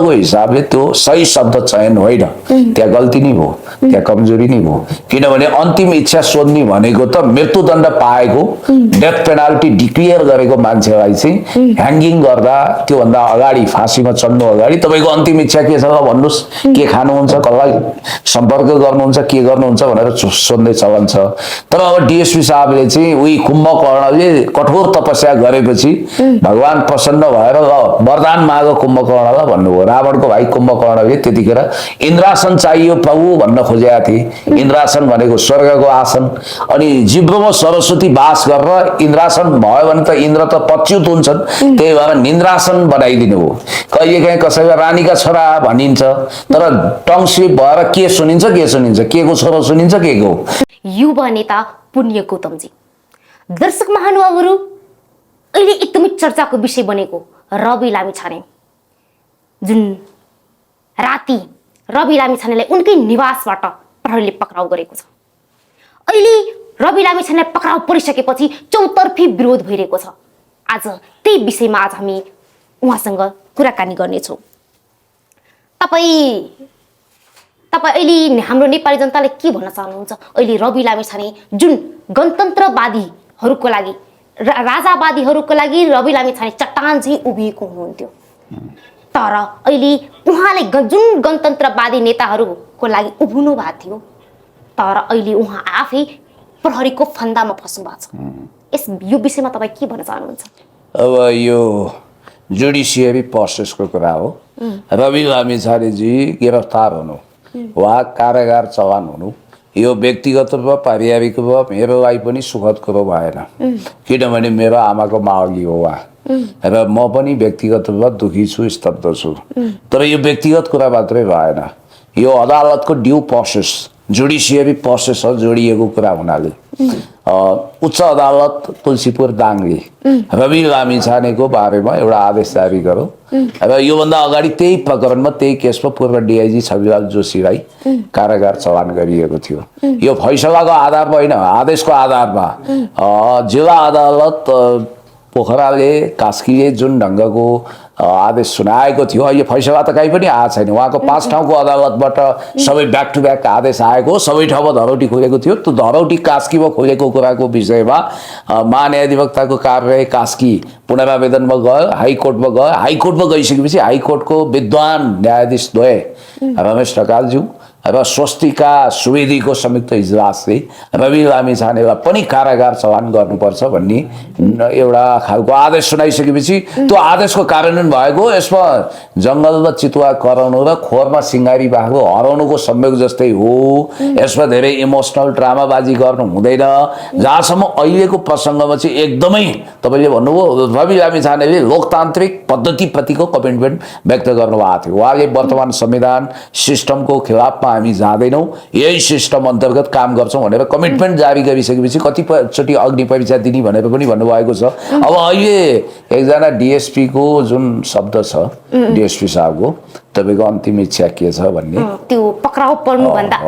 शब्दको हिसाबले त्यो सही शब्द चयन होइन, त्यहाँ गल्ती नै भयो, त्यहाँ कमजोरी नै भयो। किनभने अन्तिम इच्छा सोध्ने भनेको त मृत्युदण्ड पाएको, डेथ पेनाल्टी डिक्लेयर गरेको मान्छेलाई चाहिँ ह्याङ्गिङ गर्दा त्योभन्दा अगाडि फाँसीमा चढ्नु अगाडि तपाईँको अन्तिम इच्छा के छ ल भन्नुहोस्, के खानुहुन्छ, कसलाई सम्पर्क गर्नुहुन्छ, के गर्नुहुन्छ भनेर सोध्ने चलन छ। तर अब डिएसपी साहबले चाहिँ उही कुम्भकर्णले कठोर तपस्या गरेपछि भगवान प्रसन्न भएर ल वरदान माग कुम्भकर्णलाई भन्नुभयो। रावणको भाइ कुम्भकर्णले त्यतिखेर इन्द्रासन चाहियो प्रभु भन्न खोजेका थिए। इन्द्रासन भनेको स्वर्गको आसन, अनि जिब्रोमा सरस्वती वास गरेर इन्द्रासन भयो भने त इन्द्र त पच्युत हुन्छन्, त्यही भएर निन्द्रासन बनाइदिनु हो। कहिलेकाहीँ कसैलाई रानीका छोरा भनिन्छ, तर टङस्लिप भएर के सुनिन्छ के को छोरो सुनिन्छ के को। युवा नेता पुण्य गौतमजी, दर्शक महानुभावहरू, अहिले एकदमै चर्चाको विषय बनेको रवि लामिछाने, जुन राति रवि लामिछानेलाई उनकै निवासबाट प्रहरीले पक्राउ गरेको छ। अहिले रवि लामिछानेलाई पक्राउ परिसकेपछि चौतर्फी विरोध भइरहेको छ। आज त्यही विषयमा आज हामी उहाँसँग कुराकानी गर्नेछौँ। तपाईँ अहिले हाम्रो नेपाली जनताले के भन्न चाहनुहुन्छ? अहिले रवि लामिछाने जुन गणतन्त्रवादीहरूको लागि, राजावादीहरूको लागि रवि लामिछाने चट्टान चाहिँ उभिएको हुनुहुन्थ्यो, तर अहिले उहाँले जुन गणतन्त्रवादी नेताहरूको लागि उभिनु भएको थियो, तर अहिले उहाँ आफै प्रहरीको फन्दामा फस्नु भएको छ। यो विषयमा तपाईँ के भन्न चाहनुहुन्छ? अब यो जुडिसियरी प्रोसेसको कुरा हो। रवि लामिछानेजी गिरफ्तार हुनु वा कारागार चलान हुनु यो व्यक्तिगत रूपमा पारिवारिक रूपमा मेरो लागि पनि सुखद कुरो भएन, किनभने मेरो आमाको मावली हो उहाँ, र म पनि व्यक्तिगत रूपमा दुखी छु, स्तब्ध छु। तर यो व्यक्तिगत कुरा मात्रै भएन, यो अदालतको ड्यू प्रोसेस, जुडिसियरी प्रोसेसमा जोडिएको कुरा हुनाले उच्च अदालत तुलसीपुर दाङले रवि लामिछानेको बारेमा एउटा आदेश जारी गर्यो र योभन्दा अगाडि त्यही प्रकरणमा त्यही केसमा पूर्व डिआइजी छविलाल जोशीलाई कारागार चलान गरिएको थियो। यो फैसलाको आधारमा होइन, आदेशको आधारमा जिल्ला अदालत पोखराले कास्कीले जुन ढङ्गको आदेश सुनाएको थियो, यो फैसला त कहीँ पनि आएको छैन। उहाँको 5 ठाउँको अदालतबाट सबै ब्याक टु ब्याक आदेश आएको, सबै ठाउँमा धरौटी खोलेको थियो। त्यो धरौटी कास्कीमा खोलेको कुराको विषयमा महान्यायाधिवक्ताको कार्यालय कास्की पुनरावेदनमा गयो, हाइकोर्टमा गयो। हाइकोर्टमा गइसकेपछि हाइकोर्टको विद्वान न्यायाधीश द्वय रमेश ढकालज्यू र स्वस्तिका सुवेदीको संयुक्त इजलासले रवि लामिछानेलाई पनि कारागार चलान गर्नुपर्छ भन्ने एउटा खालको आदेश सुनाइसकेपछि त्यो आदेशको कार्यान्वयन भएको, यसमा जङ्गलमा चितुवा कराउनु र खोरमा सिङ्गारी बाघको हराउनुको संयोग जस्तै हो। यसमा धेरै इमोसनल ड्रामाबाजी गर्नु हुँदैन। जहाँसम्म अहिलेको प्रसङ्गमा चाहिँ एकदमै तपाईँले भन्नुभयो, रवि लामिछानेले लोकतान्त्रिक पद्धतिप्रतिको कमिटमेन्ट व्यक्त गर्नुभएको थियो। उहाँले वर्तमान संविधान सिस्टमको खिलाफमा हामी जाँदैनौँ, यही सिस्टम अन्तर्गत काम गर्छौँ भनेर कमिटमेन्ट जारी गरिसकेपछि कतिचोटि अग्नि परीक्षा दिने भनेर पनि भन्नुभएको छ। अब अहिले एकजना डिएसपीको जुन शब्द छ, डिएसपी साहबको तपाईँको अन्तिम इच्छा के छ भन्ने, त्यो पक्राउ पर्नुभन्दा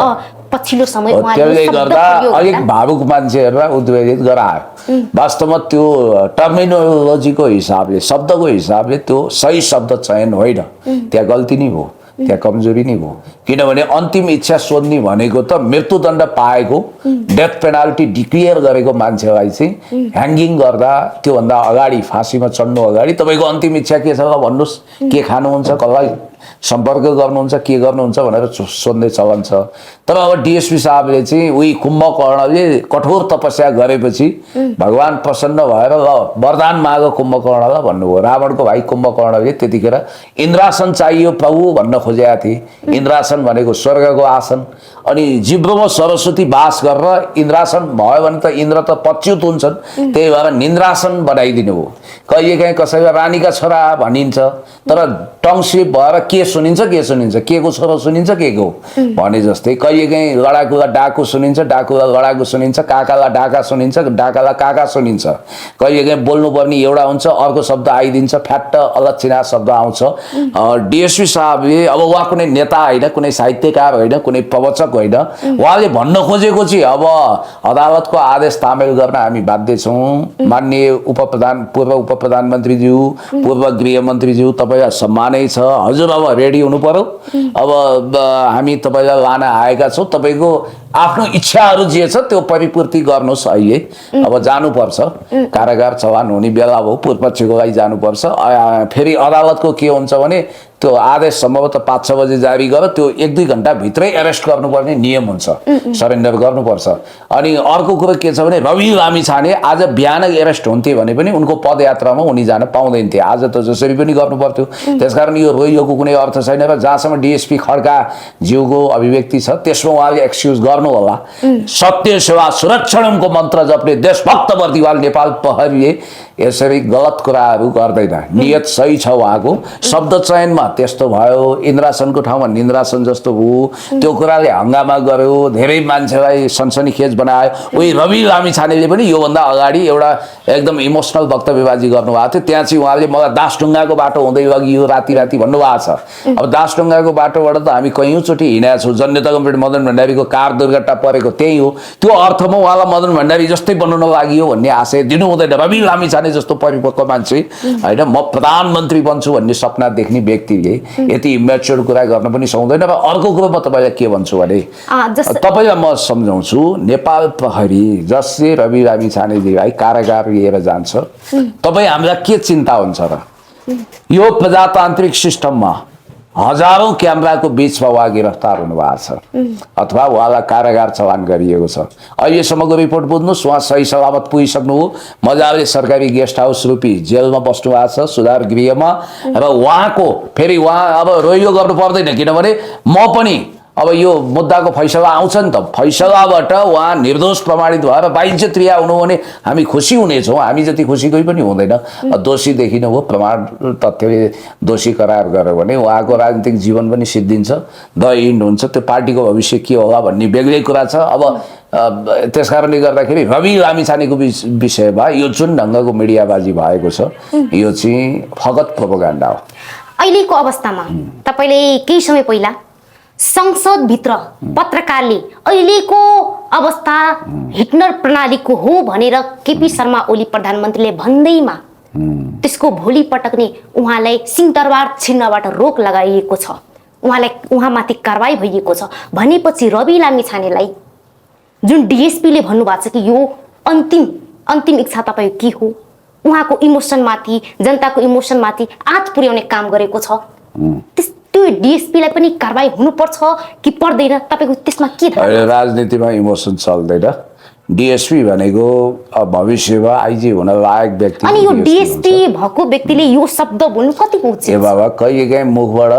पछिल्लो समय त्यसले गर्दा अलिक भावुक मान्छेहरूलाई उद्वेलित गरायो। वास्तवमा त्यो टर्मिनोलोजीको हिसाबले, शब्दको हिसाबले त्यो सही शब्द चयन होइन, त्यहाँ गल्ती नै भयो, त्यहाँ कमजोरी नै भयो। किनभने अन्तिम इच्छा सोध्ने भनेको त मृत्युदण्ड पाएको, डेथ पेनाल्टी डिक्लेयर गरेको मान्छेलाई चाहिँ ह्याङ्गिङ गर्दा त्योभन्दा अगाडि फाँसीमा चढ्नु अगाडि तपाईँको अन्तिम इच्छा के छ ल भन्नुहोस्, के खानुहुन्छ, कसलाई सम्पर्क गर्नुहुन्छ, के गर्नुहुन्छ भनेर सोध्ने चलन छ। तर अब डिएसपी साहबले चाहिँ उही कुम्भकर्णले कठोर तपस्या गरेपछि भगवान प्रसन्न भएर ल वरदान माग कुम्भकर्णलाई भन्नुभयो। रावणको भाइ कुम्भकर्णले त्यतिखेर इन्द्रासन चाहियो प्रभु भन्न खोजेका थिए। इन्द्रासन भनेको स्वर्गको आसन, अनि जिब्रोमा सरस्वती वास गरेर इन्द्रासन भयो भने त इन्द्र त पच्युत हुन्छन्, त्यही भएर निन्द्रासन बनाइदिनु हो। कहिलेकाहीँ कसैलाई रानीका छोरा भनिन्छ, तर टङस्लिप भएर के सुनिन्छ के को छोरो सुनिन्छ के को भने जस्तै। कहिलेकाहीँ लडाकुलाई डाकु सुनिन्छ, डाकुलाई लडाकु सुनिन्छ, काकालाई डाका सुनिन्छ, डाकालाई काका सुनिन्छ। कहिलेकाहीँ बोल्नुपर्ने एउटा हुन्छ, अर्को शब्द आइदिन्छ, फ्याट्ट अलक्षिणा शब्द आउँछ। डिएसपी साहबले अब उहाँ कुनै नेता होइन, कुनै साहित्यकार होइन, कुनै प्रवचक होइन, उहाँले भन्न खोजेको चाहिँ अब अदालतको आदेश तामेल गर्न हामी बाध्य छौँ। माननीय पूर्व उप प्रधानमन्त्रीज्यू, पूर्व गृहमन्त्रीज्यू, तपाईँलाई सम्मानै छ। हजुर अब अब रेडी हुनु पर्यो। अब हामी तपाईँलाई लान आएका छौँ, तपाईँको आफ्नो इच्छाहरू जे छ त्यो परिपूर्ति गर्नुहोस्। अहिले अब जानुपर्छ, कारागार चलान हुने बेला हो, पूर्व पक्षको लागि जानुपर्छ। फेरि अदालतको के हुन्छ भने त्यो आदेश सम्भवतः 5-6 बजे जारी गरेर त्यो 1-2 घण्टा भित्रै एरेस्ट गर्नुपर्ने नियम हुन्छ, सरेन्डर गर्नुपर्छ। अनि अर्को कुरो के छ भने रवि लामिछाने आज बिहान एरेस्ट हुन्थे भने पनि उनको पदयात्रामा उनी जान पाउँदैन थिए, आज त जसरी पनि गर्नु पर्थ्यो। त्यसकारण यो रोइएको कुनै अर्थ छैन र जहाँसम्म डिएसपी खड्का ज्यूको अभिव्यक्ति छ त्यसमा उहाँले एक्सक्युज गर्नु होला। सत्य सेवा सुरक्षणको मन्त्र जप्ने देशभक्त बर्दिवाल नेपाल प्रहरीले यसरी गलत कुराहरू गर्दैन, नियत सही छ उहाँको। शब्द चयनमा त्यस्तो भयो, इन्द्रासनको ठाउँमा निन्द्रासन जस्तो भयो, त्यो कुराले हङ्गामा गर्यो, धेरै मान्छेलाई सनसनीखेज बनायो। उही रवि लामिछानेले पनि योभन्दा अगाडि एउटा एकदम इमोसनल वक्तव्यबाजी गर्नुभएको थियो। त्यहाँ चाहिँ उहाँले मलाई दासढुङ्गाको बाटो हुँदै लगियो राति राति भन्नुभएको छ। अब दासढुङ्गाको बाटोबाट त हामी कैयौँचोटि हिँडेका छौँ, जननेता कमरेड मदन भण्डारीको कार दुर्घटना परेको त्यही हो। त्यो अर्थमा उहाँलाई मदन भण्डारी जस्तै बन्नु नलागियो भन्ने आशय दिनु हुँदैन। रवि लामिछाने जस्तो परिपक्व मान्छे होइन, म प्रधानमन्त्री बन्छु भन्ने सपना देख्ने व्यक्तिले यति इमेच्योर कुरा गर्न पनि सक्दैन। र अर्को कुरो म तपाईँलाई के भन्छु भने तपाईँलाई म सम्झाउँछु, नेपाल प्रहरी जसले रवि लामिछानेजीलाई कारागार लिएर जान्छ, तपाईँ हामीलाई के चिन्ता हुन्छ र? यो प्रजातान्त्रिक सिस्टममा हजारौं क्यामेराको बीचमा उहाँ गिरफ्तार हुनुभएको छ अथवा उहाँलाई कारागार चलान गरिएको छ। अहिलेसम्मको रिपोर्ट बुझ्नुहोस्, उहाँ सही सलामत पुगिसक्नु हो, मजाले सरकारी गेस्ट हाउस रूपी जेलमा बस्नु भएको छ, सुधार गृहमा। र उहाँको फेरि उहाँ अब रोइयो गर्नु पर्दैन, किनभने म पनि अब यो मुद्दाको फैसला आउँछ नि त, फैसलाबाट उहाँ निर्दोष प्रमाणित भएर बाइज्जत रिहा हुनु भने हामी खुसी हुनेछौँ। हामी जति खुसी कोही पनि हुँदैन। दोषी देखिनु हो, प्रमाण तथ्यले दोषी करार गर्यो भने उहाँको राजनीतिक जीवन पनि सिद्धिन्छ, द इन्ड हुन्छ। त्यो पार्टीको भविष्य के होला भन्ने बेग्लै कुरा छ। अब त्यस कारणले गर्दाखेरि रवि लामिछानेको विषयमा यो जुन ढङ्गको मिडियाबाजी भएको छ यो चाहिँ फगत प्रोपोगन्डा हो। अहिलेको अवस्थामा तपाईँले केही समय पहिला संसदभित्र पत्रकारले अहिलेको अवस्था हिटलर प्रणालीको हो भनेर केपी शर्मा ओली प्रधानमन्त्रीले भन्दैमा त्यसको भोलिपटक नै उहाँलाई सिंहदरबार छिर्नबाट रोक लगाइएको छ, उहाँमाथि कारवाही भइएको छ भनेपछि रवि लामिछानेलाई जुन डिएसपीले भन्नुभएको छ कि यो अन्तिम इच्छा तपाईँ के हो, उहाँको इमोसनमाथि, जनताको इमोसनमाथि आँच पुर्याउने काम गरेको छ, त्यो डिएसपीलाई पनि कारवाही हुनुपर्छ कि पर्दैन? तपाईँको त्यसमा के थाहा? राजनीतिमा इमोसन चल्दैन। डिएसपी भनेको भविष्यमा आइजी हुन लायक व्यक्ति, अनि यो डिएसपी भएको व्यक्तिले यो शब्द बोल्नु कतिको उचित? ए बाबा, कहिलेकाहीँ मुखबाट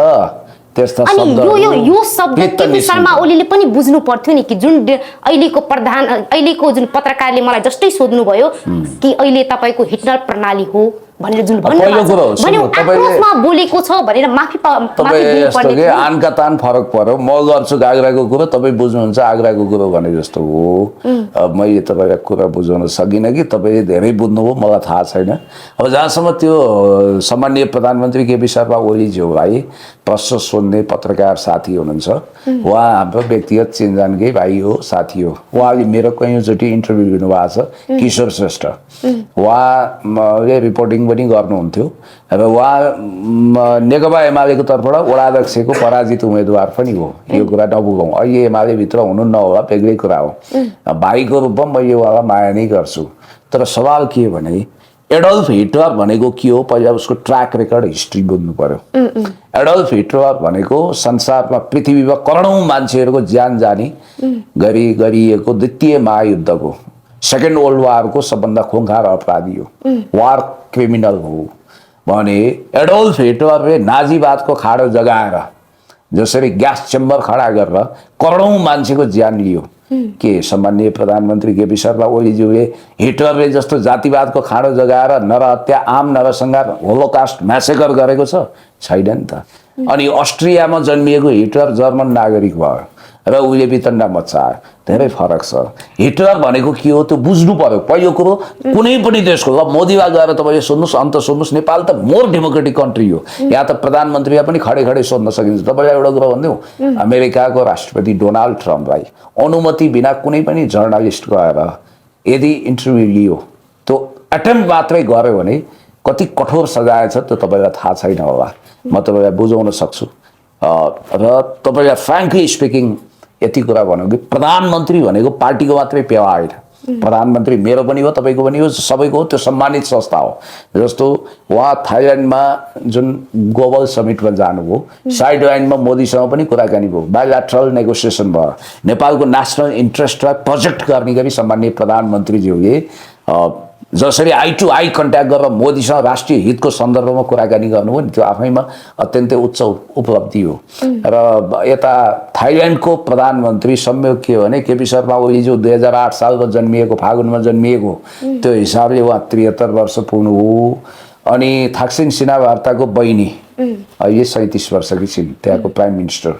त्यस्ता शब्द, यो शब्द केपी शर्मा ओलीले पनि बुझ्नु पर्थ्यो नि कि जुन अहिलेको जुन पत्रकारले मलाई जस्तै सोध्नु भयो कि अहिले तपाईँको हिटलर प्रणाली हो भनेर जुन आक्रोशमा बोलेको छ भनेर माफी दिनुपर्ने। आनका तान फरक पर्यो। म गर्छु आग्राको कुरो, तपाईँ बुझ्नुहुन्छ आग्राको कुरो भने जस्तो हो। मैले तपाईँलाई कुरा बुझाउन सकिनँ कि तपाईँले धेरै बुझ्नुभयो, मलाई थाहा छैन। अब जहाँसम्म त्यो सम्माननीय प्रधानमन्त्री केपी शर्मा ओलीज्यूलाई प्रश्न सोध्ने पत्रकार साथी हुनुहुन्छ, उहाँ हाम्रो व्यक्तिगत चिनजानकै भाइ हो, साथी हो। उहाँले मेरो कैयौँचोटि इन्टरभ्यू दिनुभएको छ, किशोर श्रेष्ठ। उहाँले रिपोर्टिङ पनि गर्नुहुन्थ्यो र उहाँ नेकपा एमालेको तर्फबाट वडा अध्यक्षको पराजित उम्मेदवार पनि हो। यो कुरा नबुझौँ, अहिले एमाले भित्र हुनु नहोला बेग्लै कुरा हो। भाइको रूपमा मैले उहाँलाई माया नै गर्छु। तर सवाल के भने एडल्फ हिटलर भनेको के हो, पहिला उसको ट्र्याक रेकर्ड हिस्ट्री बुझ्नु पर्यो। एडल्फ हिटलर भनेको संसारमा पृथ्वीमा करोडौं मान्छेहरूको ज्यान जाने गरिएको द्वितीय महायुद्धको, सेकेन्ड वर्ल्ड वारको सबभन्दा खुङ्खार अपराधी हो, वार क्रिमिनल हो भने एडोल्फ हिटलरले नाजीवादको खाडो जगाएर जसरी ग्यास चेम्बर खडा गरेर करोडौं मान्छेको ज्यान लियो, के सम्माननीय प्रधानमन्त्री केपी शर्मा ओलीज्यूले हिटलरले जस्तो जातिवादको खाडो जगाएर नरहत्या, आम नरसंहार, होलोकास्ट म्यासेकर गरेको छ? छैन नि त। अनि अस्ट्रियामा जन्मिएको हिटलर जर्मन नागरिक भयो र उसले वितण्डा मचायो। धेरै फरक छ। हिटलर भनेको के हो त्यो बुझ्नु पर्यो। पहिलो कुरो, कुनै पनि देशको, अब मोदीलाई गएर तपाईँले सोध्नुहोस्, अन्त सोध्नुहोस्, नेपाल त मोर डेमोक्रेटिक कन्ट्री हो। यहाँ त प्रधानमन्त्रीलाई पनि खडे खडे सोध्न सकिन्छ। तपाईँलाई एउटा कुरा भनिदिउँ, अमेरिकाको राष्ट्रपति डोनाल्ड ट्रम्पलाई अनुमति बिना कुनै पनि जर्नलिस्ट गएर यदि इन्टरभ्यू लियो, त्यो एटेम्प मात्रै गर्यो भने कति कठोर सजाय छ त्यो तपाईँलाई थाहा छैन होला। म तपाईँलाई बुझाउन सक्छु। र तपाईँलाई फ्रेङ्कली स्पिकिङ यति कुरा भनौँ कि प्रधानमन्त्री भनेको पार्टीको मात्रै पेवा होइन। प्रधानमन्त्री मेरो पनि हो, तपाईँको पनि हो, सबैको हो। त्यो सम्मानित संस्था हो। जस्तो उहाँ थाइल्यान्डमा जुन ग्लोबल समिटमा जानुभयो, साइड लाइनमा मोदीसँग पनि कुराकानी भयो, बाइल्याटरल नेगोसिएसन भयो, नेपालको नेसनल इन्ट्रेस्टलाई प्रोजेक्ट गर्ने गरी सम्माननीय प्रधानमन्त्रीज्यूले जसरी आई टु आई कन्ट्याक्ट गरेर मोदीसँग राष्ट्रिय हितको सन्दर्भमा कुराकानी गर्नुभयो नि, त्यो आफैमा अत्यन्तै उच्च उपलब्धि हो। र यता थाइल्यान्डको प्रधानमन्त्री संयोग के हो भने केपी शर्मा ओली जो 2008 सालमा जन्मिएको, फागुनमा जन्मिएको, त्यो हिसाबले उहाँ 73 वर्ष पुग्नु हो। अनि थाक्सिन सिन्हावार्ताको बहिनी अहिले 37 वर्षकी छिन्, त्यहाँको प्राइम मिनिस्टर।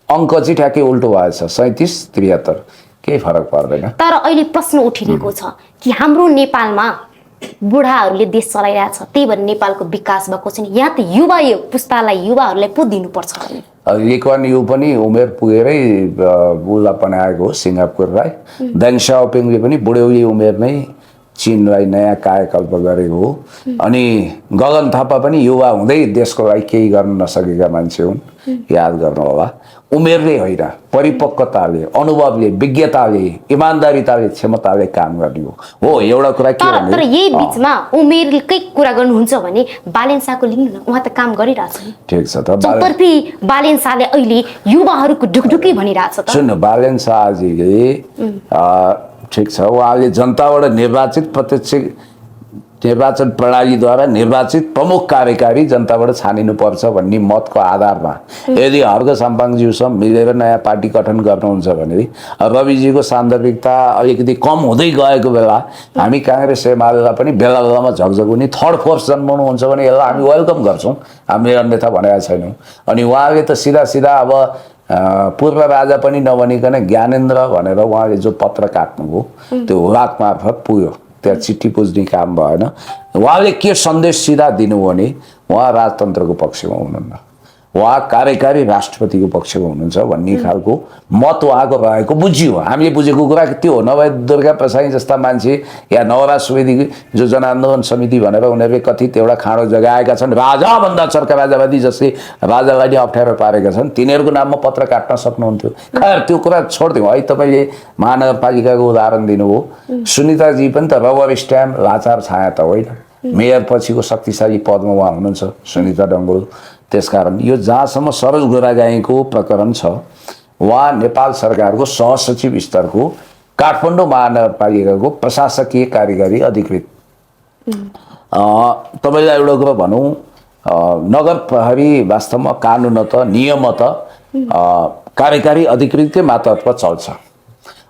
अङ्क चाहिँ ठ्याक्कै उल्टो भएछ, 37 73, केही फरक पर्दैन। तर अहिले प्रश्न उठिरहेको छ कि हाम्रो नेपालमा बुढाहरूले देश चलाइरहेछ, त्यही भएर नेपालको विकास भएको छैन। यहाँ त युवा यो पुस्तालाई, युवाहरूलाई पो दिनुपर्छ। ली कुवान यू पनि उमेर पुगेरै बुढा बनाएको हो सिङ्गापुरलाई। देङ साओपिङले पनि बुढ्यौली उमेरमै चीनलाई नयाँ कायाकल्प गरेको हो। अनि गगन थापा पनि युवा हुँदै देशको लागि केही गर्न नसकेका मान्छे हुन्, याद गर्नु होला। उमेरले होइन, परिपक्वताले, अनुभवले, विज्ञताले, इमान्दारिताले, क्षमताले काम गर्ने हो। एउटा कुरा के भने तर यही बीचमा उमेरकै कुरा गर्नुहुन्छ भने बालेन शाहको लिनु न, उहाँ त काम गरिरहेछ नि। ठिक छ त, चौतर्फी बालेन शाहले अहिले युवाहरूको ढुकढुकी भनिरहेछ त। सुन्नु, बालेन शाहजीले ठिक छ, उहाँले जनताबाट निर्वाचित, प्रत्यक्ष निर्वाचन प्रणालीद्वारा निर्वाचित प्रमुख कार्यकारी जनताबाट छानिनुपर्छ भन्ने मतको आधारमा यदि हर्क साम्पाङज्यूसँग मिलेर नयाँ पार्टी गठन गर्नुहुन्छ भने रविजीको सान्दर्भिकता अलिकति कम हुँदै गएको बेला हामी काङ्ग्रेस एमालेलाई पनि बेला बेलामा झकझकुनी थर्ड फोर्स जन्माउनुहुन्छ भने यसलाई हामी वेलकम गर्छौँ, हामीले अन्यथा भनेका छैनौँ। अनि उहाँले त सिधा सिधा अब पूर्व राजा पनि नभनिकन ज्ञानेन्द्र भनेर उहाँले जो पत्र काट्नुभयो त्यो हुलाक मार्फत पुग्यो, त्यहाँ चिठी बुझ्ने काम भएन। उहाँले के सन्देश सिधा दिनु भने उहाँ राजतन्त्रको पक्षमा हुनुहुन्न, उहाँ कार्यकारी राष्ट्रपतिको पक्षमा हुनुहुन्छ भन्ने खालको मत उहाँको रहेको बुझियो। हामीले बुझेको कुरा त्यो हो। नभए दुर्गा प्रसाई जस्ता मान्छे या नवराज सुवेदी जो जनआन्दोलन समिति भनेर उनीहरूले कथित एउटा खाँडो जगाएका छन्, राजाभन्दा चर्का राजावादी जसले राजालाई नै अप्ठ्यारो पारेका छन्, तिनीहरूको नाममा पत्र काट्न सक्नुहुन्थ्यो। खैर त्यो कुरा छोडिदिउँ। है तपाईँले महानगरपालिकाको उदाहरण दिनुभयो, सुनिताजी पनि त रबर स्ट्याम्प लाचार छाया त होइन, मेयर पछिको शक्तिशाली पदमा उहाँ हुनुहुन्छ सुनिता डङ्गोल। त्यसकारण यो जहाँसम्म सरोज गुरागाईको प्रकरण छ, उहाँ नेपाल सरकारको सहसचिव स्तरको काठमाडौँ महानगरपालिकाको प्रशासकीय कार्यकारी अधिकृत। तपाईँलाई एउटा कुरा भनौँ, नगर प्रहरी वास्तवमा कानुन त नियम त कार्यकारी अधिकृतकै मातहतमा चल्छ।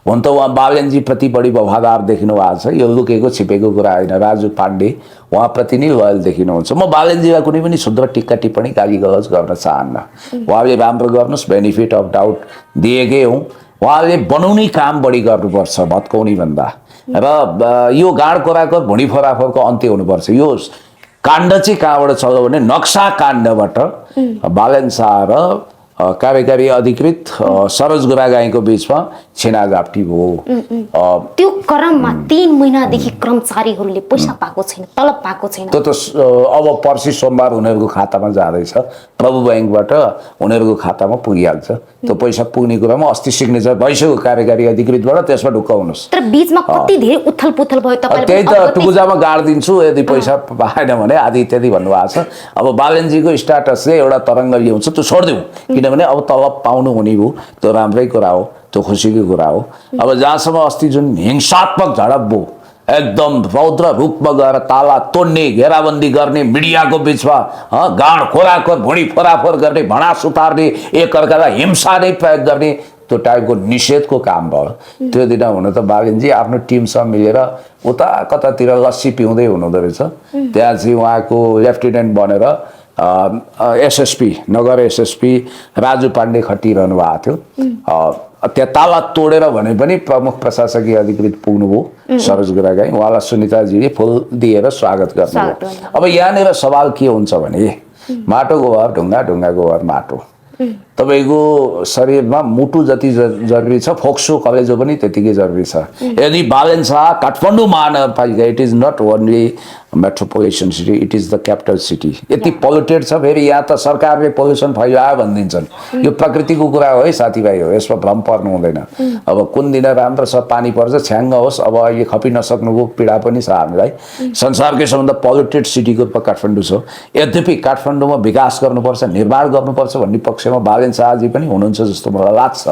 हुन त उहाँ बालेनजी प्रति बढी वफादार देखिनु भएको छ, यो लुकेको छिपेको कुरा होइन। राजु पाण्डे उहाँप्रति नै लोयल देखिनुहुन्छ। म बालेनजीलाई कुनै पनि शुद्र टिक्का टिप्पणी गाली गलौज गर्न चाहन्न, उहाँले राम्रो गर्नुहोस्, बेनिफिट अफ डाउट दिएकै हौँ। उहाँले बनाउने काम बढी गर्नुपर्छ भत्काउने भन्दा, र यो गाड कोराको भुँडी फोराफोरको अन्त्य हुनुपर्छ। यो काण्ड चाहिँ कहाँबाट चल्यो भने नक्सा काण्डबाट बालेन शाह र कार्यकारी अधिकृत सरोज गुरागाईको बीचमा छिनाझाप्टी भयो। त्यो क्रममा 3 महिनादेखि कर्मचारीहरूले पैसा पाएको छैन, तलब पाएको छैन। त्यो त अब पर्सि सोमबार उनीहरूको खातामा जाँदैछ, प्रभु ब्याङ्कबाट उनीहरूको खातामा पुगिहाल्छ। त्यो पैसा पुग्ने कुरामा अस्ति सिग्नेचर भइसक्यो कार्यकारी अधिकृतबाट, त्यसमा ढुक्क हुनुहोस्। तर बीचमा कति धेरै उथल पुथल भयो, तपाईले त्यही त टुकुजामा गाड्दिन्छु यदि पैसा पाएन भने आदि इत्यादि भन्नुभएको छ। अब बालेनजीको स्ट्याटसले एउटा तरङ्ग ल्याउँछ, त्यो छोडिदिउँ, किनभने अब तलब पाउनु हुने भयो, त्यो राम्रै कुरा हो, त्यो खुसीको कुरा हो। अब जहाँसम्म अस्ति जुन हिंसात्मक झडप भयो, एकदम रौद्र रूपमा गएर ताला तोड्ने, घेराबन्दी गर्ने, मिडियाको बिचमा गाड खोराखोर भुँडी फोराफोर गर्ने, भनास उतार्ने, एकअर्कालाई हिंसा नै प्रयोग गर्ने, त्यो टाइपको निषेधको काम भयो। त्यो दिन हुन त बालेनजी आफ्नो टिमसँग मिलेर उता कतातिर लस्सी पिउँदै हुनुहुँदो रहेछ। त्यहाँ चाहिँ उहाँको लेफ्टिनेन्ट बनेर एसएसपी नगर एसएसपी राजु पाण्डे खटिरहनु भएको थियो। त्यहाँ ताला तोडेर भने पनि प्रमुख प्रशासकीय अधिकृत पुग्नुभयो सरोज गुरागाई, उहाँलाई सुनिताजीले फुल दिएर स्वागत गर्नुभयो। अब यहाँनिर सवाल के हुन्छ भने माटोको घर ढुङ्गा, ढुङ्गाको घर माटो। तपाईँको शरीरमा मुटु जति जरुरी छ, फोक्सो कलेजो पनि त्यतिकै जरुरी छ। यदि बालेन शाह काठमाडौँ महानगरपालिका, it is not only metropolitan city, it is the capital city. यति पोल्युटेड छ, फेरि यहाँ त सरकारले पोल्युसन फैलायो भनिदिन्छन्। यो प्रकृतिको कुरा हो है साथीभाइ, हो, यसमा भ्रम पर्नु हुँदैन। अब कुन दिन राम्रो छ पानी पर्छ छ्याङ्ग होस्, अब अहिले खपि नसक्नुको पीडा पनि छ हामीलाई। संसारकै सबभन्दा पोल्युटेड सिटीको रूपमा काठमाडौँ छ। यद्यपि काठमाडौँमा विकास गर्नुपर्छ, निर्माण गर्नुपर्छ भन्ने पक्षमा बालेन शाहजी पनि हुनुहुन्छ जस्तो मलाई लाग्छ,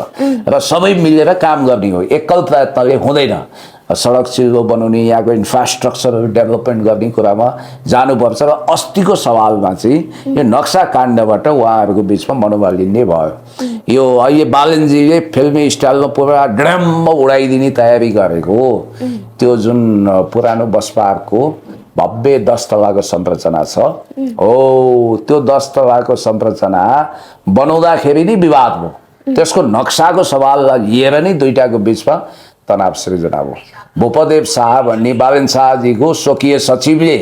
र सबै मिलेर काम गर्ने हो। एकल प्रयत्नले हुँदैन। सडक चिजो बनाउने, यहाँको इन्फ्रास्ट्रक्चरहरू डेभलपमेन्ट गर्ने कुरामा जानुपर्छ। र अस्तिको सवालमा चाहिँ यो नक्सा काण्डबाट उहाँहरूको बिचमा मनोमालिन्य भयो। यो अहिले बालनजीले फिल्मी स्टाइलमा पुरा ड्रम्म उडाइदिने तयारी गरेको त्यो जुन पुरानो बस पार्कको भव्य 10 तलाको संरचना छ, हो त्यो 10 तलाको संरचना बनाउँदाखेरि नै विवाद भयो। त्यसको नक्साको सवाललाई लिएर नै दुईटाको बिचमा तनाव सृजना भयो। भूपदेव शाह भन्ने बालेन शाहजीको स्वकीय सचिवले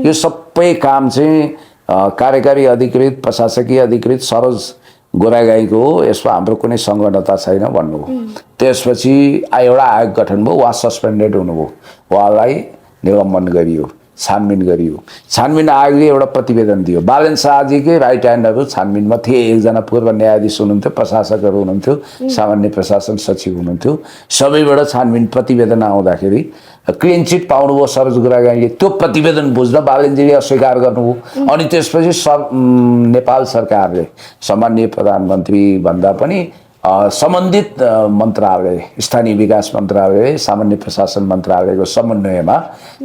यो सबै काम चाहिँ कार्यकारी अधिकृत, प्रशासकीय अधिकृत सरोज गोरागाईको हो, यसमा हाम्रो कुनै संलग्नता छैन भन्नुभयो। त्यसपछि एउटा आयोग गठन भयो, उहाँ सस्पेन्डेड हुनुभयो, उहाँलाई निलम्बन गरियो, छानबिन गरियो। छानबिन आयोगले एउटा प्रतिवेदन दियो। बालेन शाहजीकै राइट ह्यान्डहरू छानबिनमा थिए। एकजना पूर्व न्यायाधीश हुनुहुन्थ्यो, प्रशासकहरू हुनुहुन्थ्यो, सामान्य प्रशासन सचिव हुनुहुन्थ्यो। सबैबाट छानबिन प्रतिवेदन आउँदाखेरि क्लिन चिट पाउनुभयो सरोज गुरागाईले। त्यो प्रतिवेदन बुझ्न बालेनजीले अस्वीकार गर्नुभयो। अनि त्यसपछि नेपाल सरकारले सामान्य प्रधानमन्त्री भन्दा पनि सम्बन्धित मन्त्रालय, स्थानीय विकास मन्त्रालय, सामान्य प्रशासन मन्त्रालयको समन्वयमा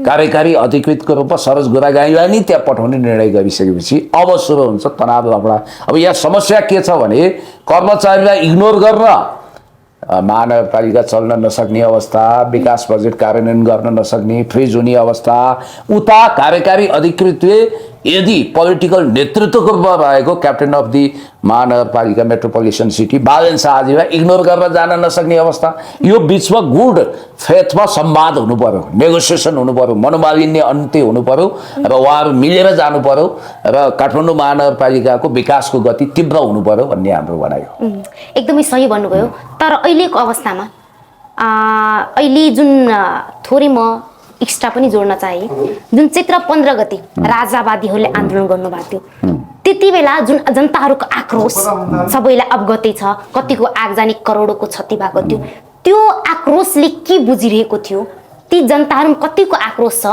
कार्यकारी अधिकृतको रूपमा सरोज गुरागाईलाई नै त्यहाँ पठाउने निर्णय गरिसकेपछि अब सुरु हुन्छ तनाव लफडा। अब यहाँ समस्या के छ भने कर्मचारीलाई इग्नोर गर्न, महानगरपालिका चल्न नसक्ने अवस्था, विकास बजेट कार्यान्वयन गर्न नसक्ने, फ्रिज हुने अवस्था। उता कार्यकारी अधिकृतले यदि पोलिटिकल नेतृत्वको रूपमा रहेको क्याप्टेन अफ दि महानगरपालिका मेट्रोपोलिटन सिटी बालेन शाहजीलाई इग्नोर गरेर जान नसक्ने अवस्था। यो बिचमा गुड फेथमा संवाद हुनु पर्यो, नेगोसिएसन हुनु पर्यो, मनोमालिन्य अन्त्य हुनु पर्यो, र उहाँहरू मिलेर जानु पर्यो, र काठमाडौँ महानगरपालिकाको विकासको गति तीव्र हुनु पर्यो भन्ने हाम्रो भनाइ हो। एकदमै सही भन्नुभयो। तर अहिलेको अवस्थामा अहिले जुन थोरै म एक्स्ट्रा पनि जोड्न चाहे, जुन चैत्र 15 गते राजावादीहरूले आन्दोलन गर्नुभएको थियो, त्यति बेला जुन जनताहरूको आक्रोश सबैलाई अवगतै छ, कतिको आगजानी करोडौँको क्षति भएको थियो, त्यो आक्रोशले के बुझिरहेको थियो, ती जनताहरूमा कतिको आक्रोश छ,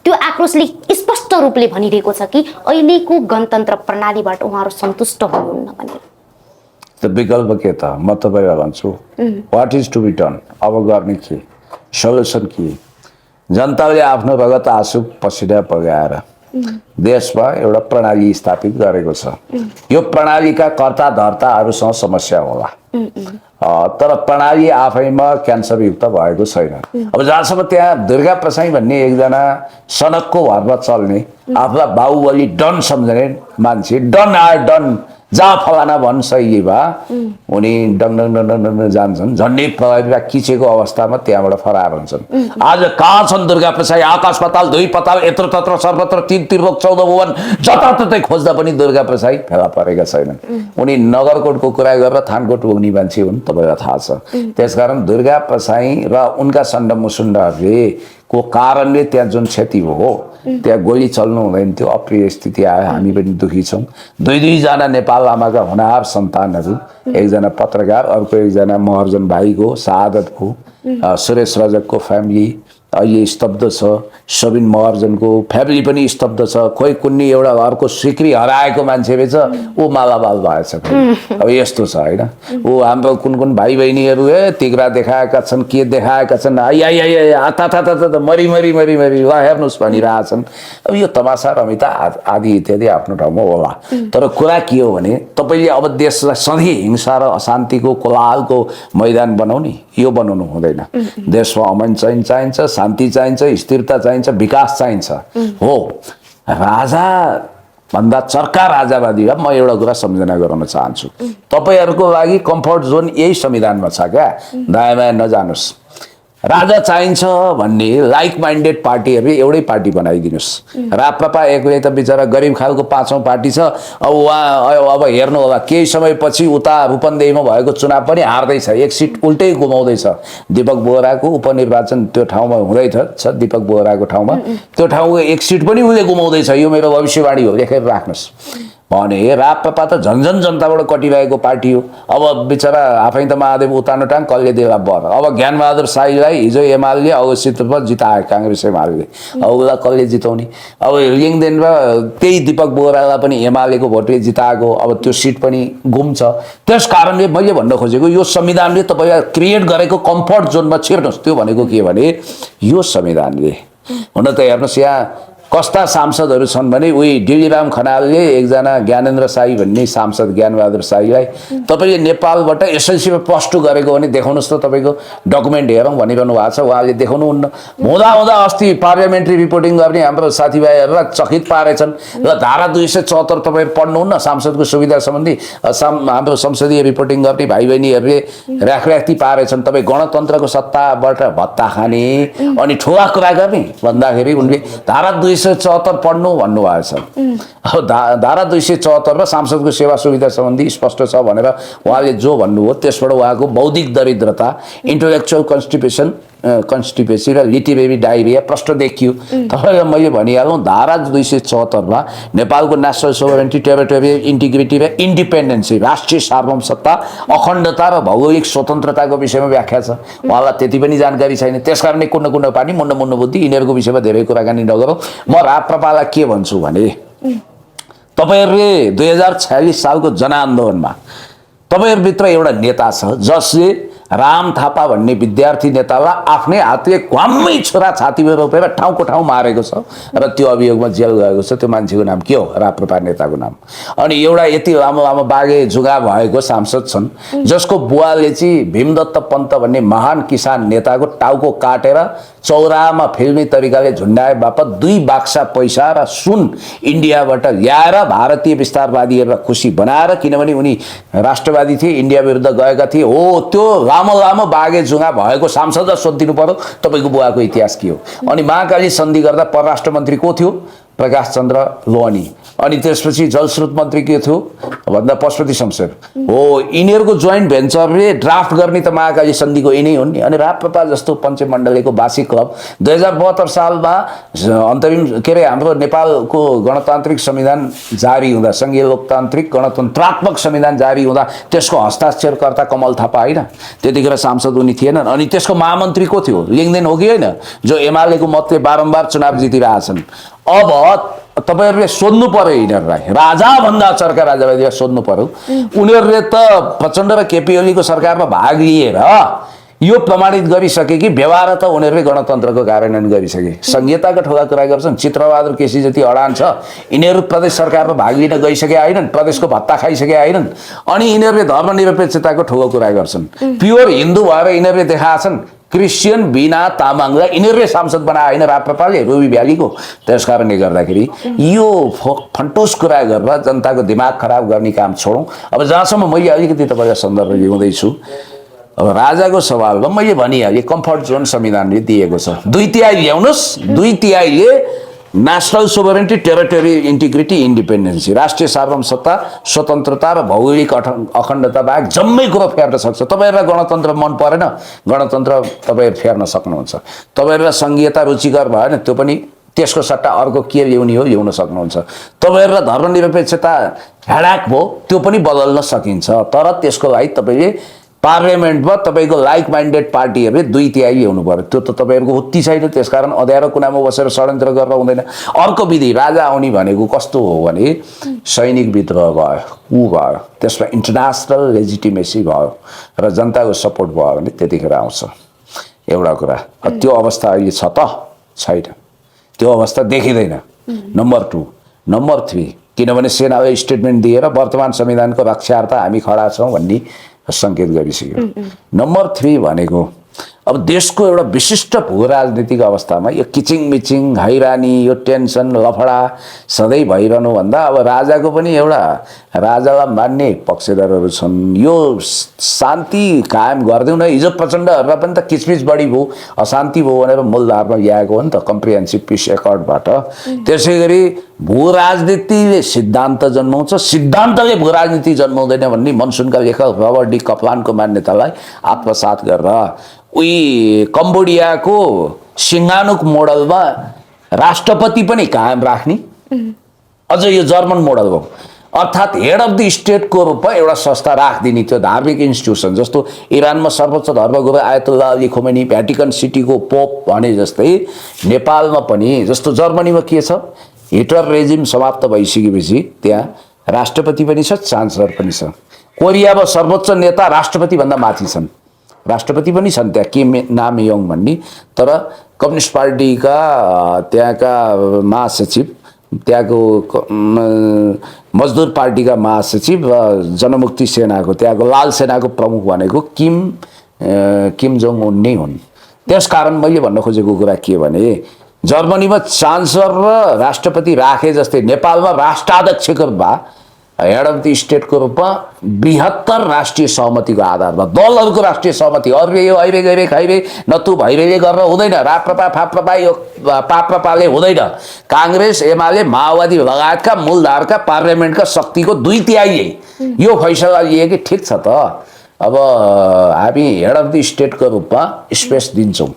त्यो आक्रोशले स्पष्ट रूपले भनिरहेको छ कि अहिलेको गणतन्त्र प्रणालीबाट उहाँहरू सन्तुष्ट हुनुहुन्न भनेर। त विकल्प के त? म तपाईँलाई भन्छु, what is to be done? अब गर्ने के, सल्युसन के? जनताले आफ्नो रगत आँसु पसिना बगाएर देशमा एउटा प्रणाली स्थापित गरेको छ। यो प्रणालीका कर्ता धर्ताहरूसँग समस्या होला, तर प्रणाली आफैमा क्यान्सरयुक्त भएको छैन। अब जहाँसम्म त्यहाँ दुर्गा प्रसाई भन्ने एकजना सनकको भरमा चल्ने, आफूलाई बाहुबली डन सम्झने मान्छे, डन आयो डन, जहाँ फलाना भन् सही भा, उनी डङ डङ डङ डङ डङ जान्छन्, झन्डै प्रहरीमा किचेको अवस्थामा त्यहाँबाट फरार हुन्छन्। आज कहाँ छन् दुर्गा प्रसाई? आकाश पाताल, दुई पाताल, यत्र तत्र सर्वत्र, तीन त्रिलोक 14 भुवन जताततै खोज्दा पनि दुर्गा प्रसाई फेला परेका छैनन्। उनी नगरकोटको कुरा गरेर थानकोट पुग्ने मान्छे हुन्, तपाईँलाई थाहा छ। त्यसकारण दुर्गा प्रसाई र उनका सण्डमुसुण्डहरूले को कारणले त्यहाँ जुन क्षति हो, त्यहाँ गोली चल्नु हुँदैन थियो, अप्रिय स्थिति आयो। हामी पनि दुखी छौँ। दुईजना नेपाल आमाका हुनहार सन्तानहरू, एकजना पत्रकार, अर्को एकजना महर्जन भाइको शहादतको, सुरेश रजकको फ्यामिली अहिले स्तब्ध छ, सबिन महर्जनको फ्यामिली पनि स्तब्ध छ। खोइ कुन्नी एउटा घरको सिक्री हराएको मान्छे रहेछ, ऊ मालामाल भएछ। अब यस्तो छ होइन। ऊ हाम्रो कुन कुन भाइ बहिनीहरू तिग्रा देखाएका छन्, के देखाएका छन्, आता मरी मरी मरी मरी वा हेर्नुहोस् भनिरहेछन्। अब यो तमासा रमिता आदि इत्यादि आफ्नो ठाउँमा होला, तर कुरा के हो भने तपाईँले अब देशलाई सधैँ हिंसा र अशान्तिको कोलाहलको मैदान बनाउने, यो बनाउनु हुँदैन। देशमा अमन चाहिन्छ, शान्ति चाहिन्छ, स्थिरता चाहिन्छ, विकास चाहिन्छ। हो, राजा भन्दा चर्का राजावादी म एउटा कुरा सम्झना गराउन चाहन्छु। तपाईँहरूको लागि कम्फर्ट जोन यही संविधानमा छ क्या, दायाँ बायाँ नजानुहोस्। राजा चाहिन्छ भन्ने लाइक माइन्डेड पार्टीहरू एउटै पार्टी बनाइदिनुहोस्। राप्रपा एक्लै त बिचरा गरिब खालको 5औं पार्टी छ। अब उहाँ अब हेर्नु होला केही समयपछि उता रूपन्देहीमा भएको चुनाव पनि हार्दैछ, एक सिट उल्टै गुमाउँदैछ। दीपक बोहराको उपनिर्वाचन त्यो ठाउँमा हुँदैछ, दीपक बोहराको ठाउँमा त्यो ठाउँको एक सिट पनि उसले गुमाउँदैछ। यो मेरो भविष्यवाणी हो, लेखेर राख्नुहोस् भने राप्रपा त झन्झन जनताबाट कटिरहेको पार्टी हो। अब बिचरा आफै त महादेव उतानो टाङ कसले देला बर। अब ज्ञानबहादुर शाहीलाई हिजो एमाले अवस्थितमा जितायो काङ्ग्रेस एमाले, अब उसलाई कसले जिताउने। अब लिङदेन र त्यही दीपक बोहरालाई पनि एमालेको भोटले जिताएको, अब त्यो सिट पनि गुम्छ। त्यस कारणले मैले भन्न खोजेको यो संविधानले तपाईँलाई क्रिएट गरेको कम्फर्ट जोनमा छिर्नुहोस्। त्यो भनेको के भने यो संविधानले हुन त हेर्नुहोस् यहाँ कस्ता सांसदहरू छन् भने उही डिलिराम खनालले एकजना ज्ञानेन्द्र शाही भन्ने सांसद ज्ञानबहादुर शाहीलाई तपाईँले नेपालबाट एसएलसीमा प्लस टू गरेको भने देखाउनुहोस् त तपाईँको डकुमेन्ट हेरौँ भनिरहनु भएको छ। उहाँले देखाउनुहुन्न। हुँदा अस्ति पार्लियामेन्ट्री रिपोर्टिङ गर्ने हाम्रो साथीभाइहरूलाई चकित पारेछन्। र धारा 274 तपाईँहरू पढ्नुहुन्न सांसदको सुविधा सम्बन्धी हाम्रो संसदीय रिपोर्टिङ गर्ने भाइ बहिनीहरूले राखराख्ती पारेछन्। तपाईँ गणतन्त्रको सत्ताबाट भत्ता खाने अनि ठुला कुरा गर्ने भन्दाखेरि उनले धारा 274 पढ्नु भन्नुभएको छ। अब धारा 274 र सांसदको सेवा सुविधा सम्बन्धी स्पष्ट छ भनेर उहाँले जो भन्नुभयो त्यसबाट उहाँको बौद्धिक दरिद्रता, इन्टेलेक्चुअल कन्स्टिपेसी र लिटिरेरी डायरिया प्रष्ट देखियो। तपाईँलाई मैले भनिहालौँ धारा 274 मा नेपालको नेसनल सोभरेन्टी, टेरिटोरियल इन्टिग्रिटी र इन्डिपेन्डेन्सी, राष्ट्रिय सार्वभौमसत्ता, अखण्डता र भौगोलिक स्वतन्त्रताको विषयमा व्याख्या छ। उहाँलाई त्यति पनि जानकारी छैन। त्यसकारणले कुण्ड पानी मुण्ड बुद्धि यिनीहरूको विषयमा धेरै कुराकानी नगरौँ। म राप्रपालाई के भन्छु भने तपाईँहरूले 2046 सालको जनआन्दोलनमा तपाईँहरूभित्र एउटा नेता छ जसले राम थापा भन्ने विद्यार्थी नेतालाई आफ्नै हातले घ्वाम्मै छोरा छातीमा रोपेर ठाउँको ठाउँ मारेको छ र त्यो अभियोगमा जेल गएको छ। त्यो मान्छेको नाम के हो? राप्रपा नेताको नाम। अनि एउटा यति लामो बागे जुगा भएको सांसद छन् जसको बुवाले चाहिँ भीमदत्त पन्त भन्ने महान किसान नेताको टाउको काटेर चौरामा फिल्मी तरिकाले झुन्डाए बापत 2 बाक्सा पैसा र सुन इन्डियाबाट ल्याएर भारतीय विस्तारवादीहरूलाई खुसी बनाएर, किनभने उनी राष्ट्रवादी थिए, इन्डिया विरुद्ध गएका थिए। हो त्यो लामो बागे जुगा भएको सांसदलाई सोधिदिनु पर्यो तपाईँको बुवाको इतिहास के हो। अनि महाकाली सन्धि गर्दा परराष्ट्र मन्त्री को थियो? प्रकाश चन्द्र लोहनी। अनि त्यसपछि जलस्रोत मन्त्री के थियो भन्दा पशुपति शमशेर हो। यिनीहरूको जोइन्ट भेन्चरले ड्राफ्ट गर्ने त महाकाली सन्धिको यिनै हुन् नि। अनि राप्रपा जस्तो पञ्चमण्डलीको बासी क्लब 2072 सालमा अन्तरिम के अरे हाम्रो नेपालको गणतान्त्रिक संविधान जारी हुँदा, सङ्घीय लोकतान्त्रिक गणतन्त्रात्मक संविधान जारी हुँदा त्यसको हस्ताक्षरकर्ता कमल थापा होइन, त्यतिखेर सांसद उनी थिएनन्। अनि त्यसको महामन्त्री को थियो? लिङदेन हो कि होइन, जो एमालेको मतले बारम्बार चुनाव जितिरहेछन्। अब तपाईँहरूले सोध्नु पर्यो यिनीहरूलाई, राजाभन्दा चर्का राजावादीलाई सोध्नु पर्यो। उनीहरूले त प्रचण्ड र केपी ओलीको सरकारमा भाग लिएर यो प्रमाणित गरिसके कि व्यवहार त उनीहरूले गणतन्त्रको कार्यान्वयन गरिसके। संहिताका ठोका कुरा गर्छन्। चित्रबहादुर केसी जति अडान छ यिनीहरू प्रदेश सरकारमा भाग लिन गइसके आएनन्, प्रदेशको भत्ता खाइसके आएनन्। अनि यिनीहरूले धर्मनिरपेक्षताको ठोका कुरा गर्छन्। प्योर हिन्दू भएर यिनीहरूले देखाएछन् क्रिस्चियन बिना तामाङलाई यिनीहरूले सांसद बनाए होइन राप्रपाले रुबी भ्यालीको। त्यस कारणले गर्दाखेरि यो फन्टोस कुरा गरेर जनताको दिमाग खराब गर्ने काम छोडौँ। अब जहाँसम्म मैले अलिकति तपाईँलाई सन्दर्भ ल्याउँदैछु, अब राजाको सवालमा मैले भनिहालेँ कम्फर्ट जोन संविधानले दिएको छ। 2/3 ल्याउनुहोस्, 2/3ले national sovereignty, territorial integrity, independency, राष्ट्रिय सार्वभौमसत्ता, स्वतन्त्रता र भौगोलिक अखण्डता बाहेक जम्मै कुरो फेर्न सक्छ। तपाईँहरूलाई गणतन्त्र मन परेन, गणतन्त्र तपाईँहरू फेर्न सक्नुहुन्छ। तपाईँहरूलाई सङ्घीयता रुचिकर भएन, त्यो पनि त्यसको सट्टा अर्को के ल्याउने हो ल्याउन सक्नुहुन्छ। तपाईँहरूलाई धर्मनिरपेक्षता हेडाक भयो, त्यो पनि बदल्न सकिन्छ। तर त्यसको लागि तपाईँले पार्लियामेन्टमा तपाईँको लाइक माइन्डेड पार्टीहरूले 2/3 ल्याउनु पर्यो। त्यो त तपाईँहरूको हुत्ती छैन। त्यसकारण अँध्यारो कुनामा बसेर षड्यन्त्र गरेर हुँदैन। अर्को विधि राजा आउने भनेको कस्तो हो भने सैनिक विद्रोह भयो, ऊ भयो, त्यसमा इन्टरनेसनल लेजिटिमेसी भयो र जनताको सपोर्ट भयो भने त्यतिखेर आउँछ। एउटा कुरा त्यो अवस्था अहिले छ त छैन, त्यो अवस्था देखिँदैन। नम्बर 2, नम्बर 3 किनभने सेनाले स्टेटमेन्ट दिएर वर्तमान संविधानको रक्षार्थ हामी खडा छौँ भन्ने सङ्केत गरिसक्यो। नम्बर 3 भनेको अब देशको एउटा विशिष्ट भू राजनीतिक अवस्थामा यो किचिङ मिचिङ हैरानी यो टेन्सन लफडा सधैँ भइरहनु भन्दा अब राजाको पनि एउटा राजालाई मान्ने पक्षधरहरू छन्। यो शान्ति कायम गरिदेऊ न। हिजो प्रचण्डहरूलाई पनि त किचमिच बढी भयो, अशान्ति भयो भनेर मूलधारमा ल्याएको हो नि त कम्प्रिहेन्सिभ पिस एकर्डबाट। त्यसै गरी भू राजनीतिले सिद्धान्त जन्माउँछ, सिद्धान्तले भू राजनीति जन्माउँदैन भन्ने मनसुनका लेखक रबर्ट डी कप्लानको मान्यतालाई आत्मसात गरेर उही कम्बोडियाको सिङ्गानुक मोडलमा राष्ट्रपति पनि कायम राख्ने, अझ यो जर्मन मोडल हो। अर्थात् हेड अफ द स्टेटको रूपमा एउटा संस्था राखिदिने, त्यो धार्मिक इन्स्टिट्युसन जस्तो इरानमा सर्वोच्च धर्मगुरु आयतुल्लाह अली खोमेनी भ्याटिकन सिटीको पोप भने जस्तै नेपालमा पनि जस्तो जर्मनीमा के छ, हिटलर रेजिम समाप्त भइसकेपछि त्यहाँ राष्ट्रपति पनि छ, चान्सलर पनि छ। कोरियामा सर्वोच्च नेता राष्ट्रपतिभन्दा माथि छन्, राष्ट्रपति पनि छन् त्यहाँ किम नाम योङ भन्ने। तर कम्युनिस्ट पार्टीका त्यहाँका महासचिव, त्यहाँको मजदुर पार्टीका महासचिव र जनमुक्ति सेनाको त्यहाँको लाल सेनाको प्रमुख भनेको किम जोङ उन नै हुन्। त्यसकारण मैले भन्न खोजेको कुरा के भने जर्मनीमा चान्सलर र राष्ट्रपति राखे जस्तै नेपालमा राष्ट्राध्यक्षको रूपमा हेड अफ द स्टेटको रूपमा बृहत्तर राष्ट्रिय सहमतिको आधारमा दलहरूको राष्ट्रिय सहमति, अरूले यो अहिले गइरे खाइरे नतु भइरे गरेर हुँदैन, राप्रपा फाप्रपा यो पाप्रपाले हुँदैन। काङ्ग्रेस एमाले माओवादी लगायतका मूलधारका पार्लियामेन्टका शक्तिको 2/3 यो फैसला लिए कि ठिक छ त अब हामी हेड अफ द स्टेटको रूपमा स्पेस दिन्छौँ।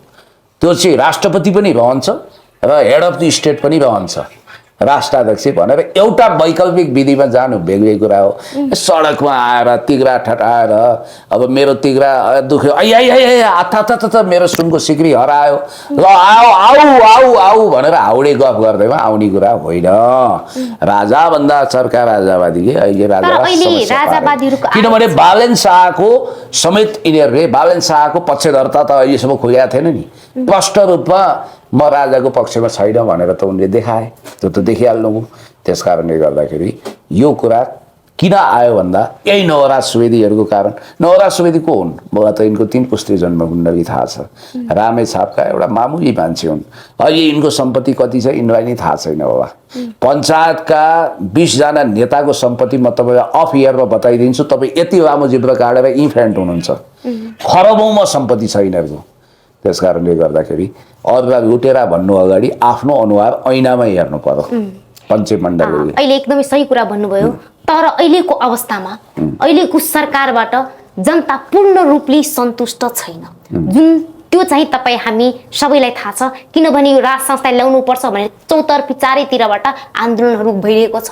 त्यो चाहिँ राष्ट्रपति पनि रहन्छ र हेड अफ द स्टेट पनि रहन्छ, राष्ट्राध्यक्ष भनेर एउटा वैकल्पिक विधिमा जानु बेग्लै कुरा हो। सडकमा आएर तिग्रा ठटाएर अब मेरो तिग्रा दुख्यो, आथा मेरो सुनको सिक्री हरायो, ल आऊ आऊ आऊ आऊ भनेर हाउडे गफ गर्दैमा आउने कुरा होइन। राजाभन्दा चर्का राजावादीले अहिले किनभने बालेन शाहको समेत यिनीहरूले बालेन शाहको पक्षधरता त अहिलेसम्म खुलेका थिएन नि, स्पष्ट रूपमा म राजाको पक्षमा छैन भनेर त उनले देखाए, त्यो त देखिहाल्नु हो। त्यस कारणले गर्दाखेरि यो कुरा किन आयो भन्दा यही नवराज सुवेदीहरूको कारण। नवराज सुवेदी को हुन्? मलाई त यिनको 3 पुस्ते जन्मकुण्डली थाहा छ, रामेछापका एउटा मामुली मान्छे हुन्। अहिले यिनको सम्पत्ति कति छ यिनलाई नै थाहा छैन बाबा। पञ्चायतका 20 जना नेताको सम्पत्ति म तपाईँलाई अफ इयरमा बताइदिन्छु, तपाईँ यति लामो जिब्रो काटेर इन्फ्यान्ट हुनुहुन्छ। खरबौँमा सम्पत्ति छ यिनीहरूको। त्यस कारणले गर्दाखेरि अरूलाई लुटेरा भन्नु अगाडि आफ्नो अनुहार ऐनामा हेर्नु पर्यो पञ्चमण्डलले। अहिले एकदमै सही कुरा भन्नुभयो। तर अहिलेको अवस्थामा अहिलेको सरकारबाट जनता पूर्ण रूपले सन्तुष्ट छैन, जुन त्यो चाहिँ तपाईँ हामी सबैलाई थाहा छ। किनभने यो राज संस्था ल्याउनु पर्छ भने चौतर्फी चारैतिरबाट आन्दोलनहरू भइरहेको छ,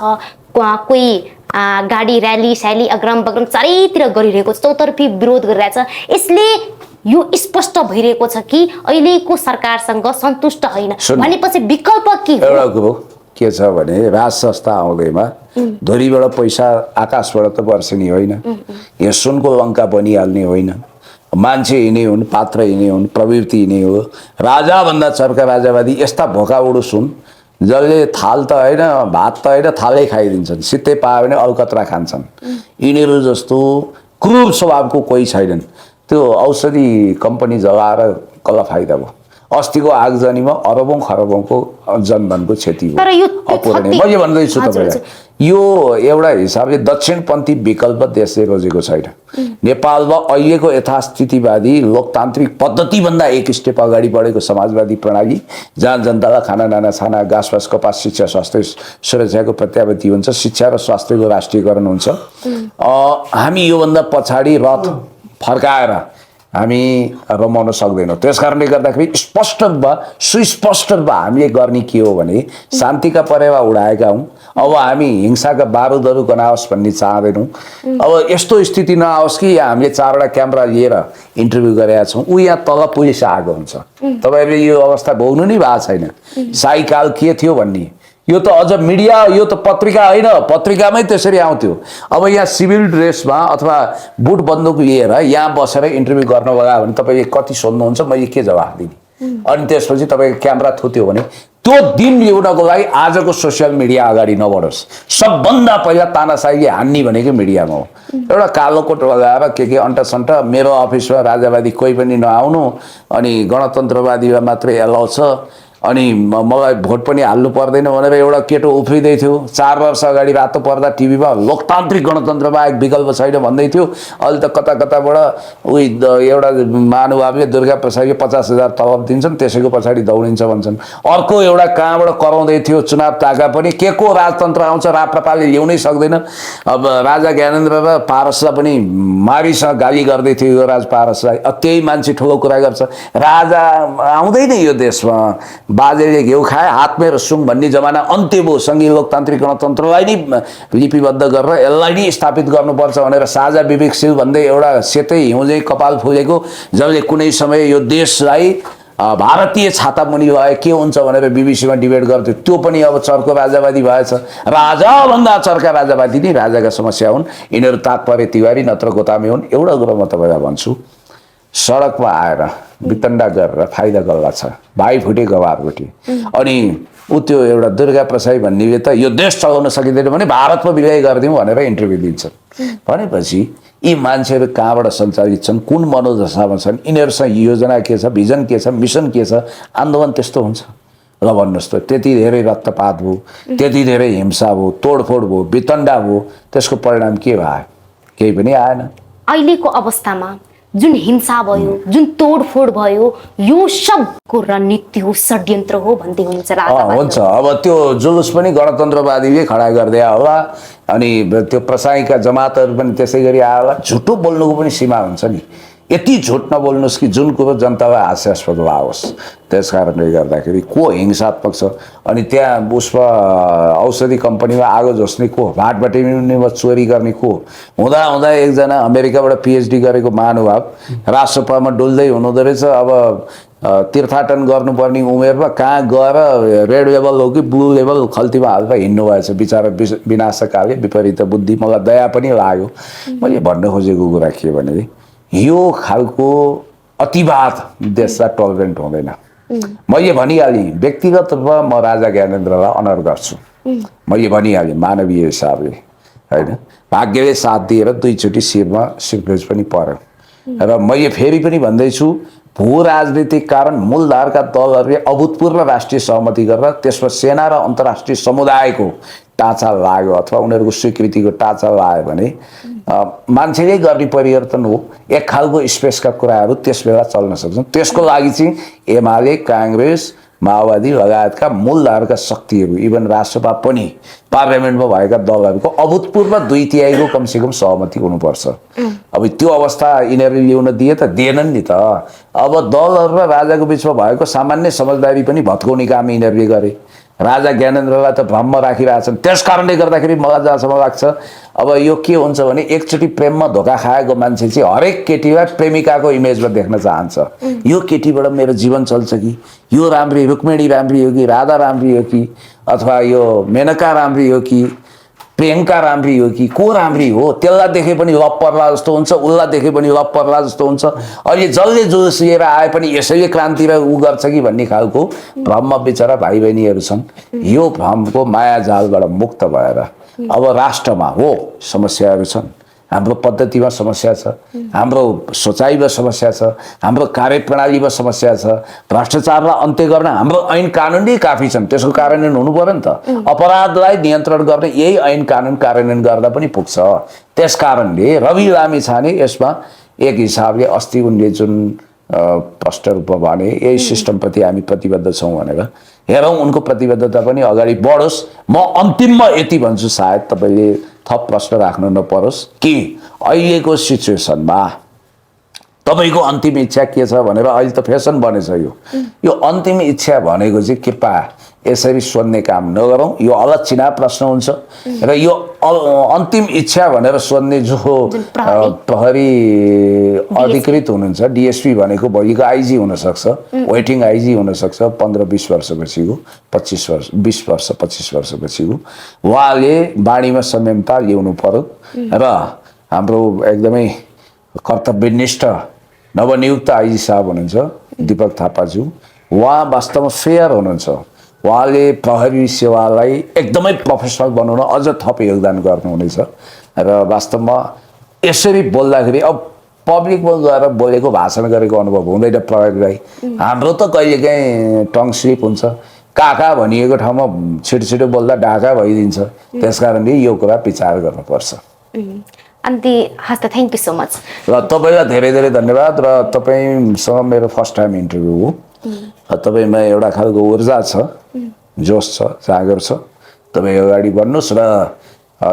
कोही गाडी र्याली स्याली अग्रम बग्रम चारैतिर गरिरहेको छ, चौतर्फी विरोध गरिरहेछ। यसले यो स्पष्ट भइरहेको छ कि अहिलेको सरकारसँग सन्तुष्ट होइन भनेपछि विकल्प के हो? एउटा कुरो के छ भने राज संस्था आउँदैमा धुरीबाट पैसा आकाशबाट त वर्षिने होइन, यहाँ सुनको लङ्का बनिहाल्ने होइन। मान्छे यिनै हुन्, पात्र यिनै हुन्, प्रवृत्ति यिनै हो। राजाभन्दा चर्का राजावादी यस्ता भोका उडुस हुन् जसले थाल त होइन भात त होइन थालै खाइदिन्छन्, सित्तै पायो भने अलकत्रा खान्छन्। यिनीहरू जस्तो क्रूर स्वभावको कोही छैनन्। त्यो औषधि कम्पनी जगाएर कसलाई फाइदा भयो? अस्तिको आगजनीमा अरबौं खरबौंको जनधनको क्षति भयो, अपूरणीय। मैले भन्दैछु तपाईँलाई यो एउटा हिसाबले दक्षिणपन्थी विकल्प देशले रोजेको छैन। नेपालमा अहिलेको यथास्थितिवादी लोकतान्त्रिक पद्धतिभन्दा एक स्टेप अगाडि बढेको समाजवादी प्रणाली जहाँ जनतालाई खाना नाना छाना घाँसपास कपास शिक्षा स्वास्थ्य सुरक्षाको प्रत्याभूति हुन्छ, शिक्षा र स्वास्थ्यको राष्ट्रियकरण हुन्छ। हामी योभन्दा पछाडि रथ फर्काएर हामी रमाउन सक्दैनौँ। त्यस कारणले गर्दाखेरि स्पष्ट रूपमा सुस्पष्ट रूपमा हामीले गर्ने के हो भने शान्तिका परेवा उडाएका हौँ। अब हामी हिंसाका बारुदहरू गनाओस् भन्ने चाहँदैनौँ। अब यस्तो स्थिति नआओस् कि यहाँ हामीले 4वटा क्यामेरा लिएर इन्टरभ्यू गरेका छौँ, ऊ यहाँ तल पुलिस आएको हुन्छ। तपाईँहरूले यो अवस्था भोग्नु नै भएको छैन। साइकाल के थियो भन्ने यो त अझ मिडिया, यो त पत्रिका होइन, पत्रिकामै त्यसरी आउँथ्यो। अब यहाँ सिभिल ड्रेसमा अथवा बुट बन्दुक लिएर यहाँ बसेर इन्टरभ्यू गर्न लगायो भने तपाईँले कति सोध्नुहुन्छ, मैले के जवाफ दिने? अनि त्यसपछि तपाईँको क्यामेरा थुत्यो भने त्यो दिन ल्याउनको लागि आजको सोसियल मिडिया अगाडि नबढोस्। सबभन्दा पहिला तानाशाहीले हान्ने भनेको मिडियामा हो। एउटा कालो कोट लगाएर के अन्टसन्ट मेरो अफिसमा राजावादी कोही पनि नआउनु, अनि गणतन्त्रवादीमा मात्रै एलाउ छ, अनि मलाई भोट पनि हाल्नु पर्दैन भनेर एउटा केटो उफ्रिँदै थियो। 4 वर्ष अगाडि रातो पर्दा टिभीमा लोकतान्त्रिक गणतन्त्रमा एक विकल्प छैन भन्दै थियो। अहिले त कता कताबाट एउटा महानुभावले दुर्गा प्रसादले 50,000 तलब दिन्छन्, त्यसैको पछाडि दौडिन्छ भन्छन्। अर्को एउटा कहाँबाट कराउँदै थियो चुनाव ताका पनि के को राजतन्त्र आउँछ, राप्रपाले ल्याउनै सक्दैन। अब राजा ज्ञानेन्द्र र पारसलाई पनि मारिसँग गाली गर्दै थियो यो राज पारसलाई। त्यही मान्छे ठुलो कुरा गर्छ। राजा आउँदैन यो देशमा, बाजेले घिउ खाए हातमै रसुङ भन्ने जमाना अन्त्य भयो। सङ्घीय लोकतान्त्रिक गणतन्त्रलाई नै लिपिबद्ध गरेर यसलाई नै स्थापित गर्नुपर्छ भनेर साझा विवेकशील भन्दै एउटा सेतै हिउँझै कपाल फुलेको, जसले कुनै समय यो देशलाई भारतीय छाता मुनि भए के हुन्छ भनेर बिबिसीमा डिबेट गर्थ्यो, त्यो पनि अब चर्को राजावादी भएछ। राजाभन्दा चर्का राजावादी नै राजाका समस्या हुन्। यिनीहरू तात्पर्य तिवारी नत्र गोतामे हुन्। एउटा कुरो म तपाईँलाई भन्छु, सडकमा आएर वितण्डा गरेर फाइदा गल्ला छ, भाइ फुटे गवार फुटे। अनि ऊ त्यो एउटा दुर्गा प्रसाई भन्नेले त यो देश चलाउन सकिँदैन भने भारतमा विलय गरिदिउँ भनेर इन्टरभ्यू दिन्छन्। भनेपछि यी मान्छेहरू कहाँबाट सञ्चालित छन्, कुन मनोदशामा छन्, यिनीहरूसँग योजना के छ, भिजन के छ, मिसन के छ। आन्दोलन त्यस्तो हुन्छ र भन्नुहोस् त, त्यति धेरै रक्तपात भयो, त्यति धेरै हिंसा भयो, तोडफोड भयो, वितण्डा भयो, त्यसको परिणाम के भयो? केही पनि आएन। अहिलेको अवस्थामा जुन हिंसा भयो, जुन तोडफोड भयो, यो सबको रणनीति हो, षड्यन्त्र हो भन्दै हुनुहुन्छ राजावादी। हुन्छ, अब त्यो जुलुस पनि गणतन्त्रवादीले खडा गरिदिए होला, अनि त्यो प्रसाईका जमातहरू पनि त्यसै गरी आयो होला। झुटो बोल्नुको पनि सीमा हुन्छ नि। यति झुट नबोल्नुहोस् कि जुन कुरो जनतालाई हास्यास्पद आओस्। त्यस कारणले गर्दाखेरि को हिंसात्मक छ, अनि त्यहाँ उसमा औषधि कम्पनीमा आगो झोस्ने को, भाटबटिनीमा चोरी गर्ने को, हुँदा हुँदा एकजना अमेरिकाबाट पिएचडी गरेको महानुभाव राजसभामा डुल्दै हुनुहुँदो रहेछ। अब तीर्थाटन गर्नुपर्ने उमेरमा कहाँ गएर रेड लेभल हो कि ब्लू लेभल खल्तीमा हाल्दा हिँड्नु भएछ बिचरा विनाशकाले, विपरीत बुद्धि। मलाई दया पनि लाग्यो। मैले भन्न खोजेको कुरा के भने, यो खालको अतिवाद देशलाई टलरेन्ट हुँदैन। मैले भनिहालेँ, व्यक्तिगत रूपमा म राजा ज्ञानेन्द्रलाई अनर गर्छु। मैले भनिहालेँ मानवीय हिसाबले, होइन। भाग्यले साथ दिएर 2 चोटि शिरमा सिरफेज पनि पर्यो। र मैले फेरि पनि भन्दैछु, भू राजनीतिक कारण मूलधारका दलहरूले अभूतपूर्व राष्ट्रिय सहमति गरेर त्यसमा सेना र अन्तर्राष्ट्रिय समुदायको टाँचा लाग्यो अथवा उनीहरूको स्वीकृतिको टाँचा लाग्यो भने मान्छेले गर्ने परिवर्तन हो। एक खालको स्पेसका कुराहरू त्यस बेला चल्न सक्छन्। त्यसको लागि चाहिँ एमाले, काङ्ग्रेस, माओवादी लगायतका मूलधारका शक्तिहरू, इभन राष्ट्रसभा पनि पार्लियामेन्टमा भएका दलहरूको अभूतपूर्व 2/3 कमसेकम सहमति हुनुपर्छ। अब त्यो अवस्था यिनीहरूले ल्याउन दिए त दिएनन् नि त। अब दलहरू र राजाको बिचमा भएको सामान्य समझदारी पनि भत्काउने काम यिनीहरूले गरे। राजा ज्ञानेन्द्रलाई त भ्रममा राखिरहेछन्। त्यस कारणले गर्दाखेरि मलाई जहाँसम्म लाग्छ, अब यो के हुन्छ भने एकचोटि प्रेममा धोका खाएको मान्छे चाहिँ हरेक केटीलाई प्रेमिकाको इमेजमा देख्न चाहन्छ। यो केटीबाट मेरो जीवन चल्छ कि, यो राम्री रुक्मिणी राम्री हो कि, राधा राम्री हो कि, अथवा यो मेनका राम्री हो कि, प्रियङ्का राम्री हो कि, को राम्री हो, त्यसलाई देखे पनि लप पर्ला जस्तो हुन्छ, उसलाई देखे पनि लप पर्ला जस्तो हुन्छ। अहिले जसले जुलुस लिएर आए पनि यसैले क्रान्ति र ऊ गर्छ कि भन्ने खालको भ्रममा बिचरा भाइ बहिनीहरू छन्। यो भ्रमको मायाजालबाट मुक्त भएर अब राष्ट्रमा हो समस्याहरू छन्, हाम्रो पद्धतिमा समस्या छ, हाम्रो सोचाइमा समस्या छ, हाम्रो कार्यप्रणालीमा समस्या छ। भ्रष्टाचारलाई अन्त्य गर्न हाम्रो ऐन कानुन नै काफी छन्, त्यसको कार्यान्वयन हुनु पर्यो नि त। अपराधलाई नियन्त्रण गर्ने यही ऐन कानुन कार्यान्वयन गर्दा पनि पुग्छ। त्यस कारणले रवि लामिछाने यसमा एक हिसाबले अस्ति उनले जुन प्रष्ट रूपमा भने यही सिस्टमप्रति हामी प्रतिबद्ध छौँ भनेर, हेरौँ उनको प्रतिबद्धता पनि अगाडि बढोस्। म अन्तिममा यति भन्छु, सायद तपाईँले थप प्रश्न राख्नु नपरोस् कि अहिलेको सिचुएसनमा तपाईँको अन्तिम इच्छा के छ भनेर। अहिले त फेसन बनेछ यो अन्तिम इच्छा भनेको चाहिँ कृपया यसरी सोध्ने काम नगरौँ। यो अलक्षिणा प्रश्न हुन्छ र यो अन्तिम इच्छा भनेर सोध्ने जो प्रहरी अधिकृत हुनुहुन्छ, डिएसपी भनेको भोलिको आइजी हुनसक्छ, वेटिङ आइजी हुनसक्छ, 15-20 वर्षपछिको, 20 वर्ष 25 वर्षपछिको। उहाँले बाणीमा संयमता ल्याउनु पर्यो र हाम्रो एकदमै कर्तव्यनिष्ठ नवनियुक्त आइजी साहब हुनुहुन्छ दीपक थापाज्यू, उहाँ वास्तवमा फेयर हुनुहुन्छ। उहाँले प्रहरी सेवालाई एकदमै प्रोफेसनल बनाउन अझ थप योगदान गर्नुहुनेछ र वास्तवमा यसरी बोल्दाखेरि अब पब्लिकमा गएर बोलेको भाषण गरेको अनुभव हुँदैन प्रहरीलाई। हाम्रो त कहिलेकाहीँ टङ स्लिप हुन्छ, काका भनिएको ठाउँमा छिटो छिटो बोल्दा ढाका भइदिन्छ। त्यस कारणले यो कुरा विचार गर्नुपर्छ। अन्ति हस् त, थ्याङ्क यू सो मच। र तपाईँलाई धेरै धेरै धन्यवाद। र तपाईँसँग मेरो फर्स्ट टाइम इन्टरभ्यू हो। तपाईँमा एउटा खालको ऊर्जा छ, जोस छ, जागर छ। तपाईँ अगाडि बढ्नुहोस् र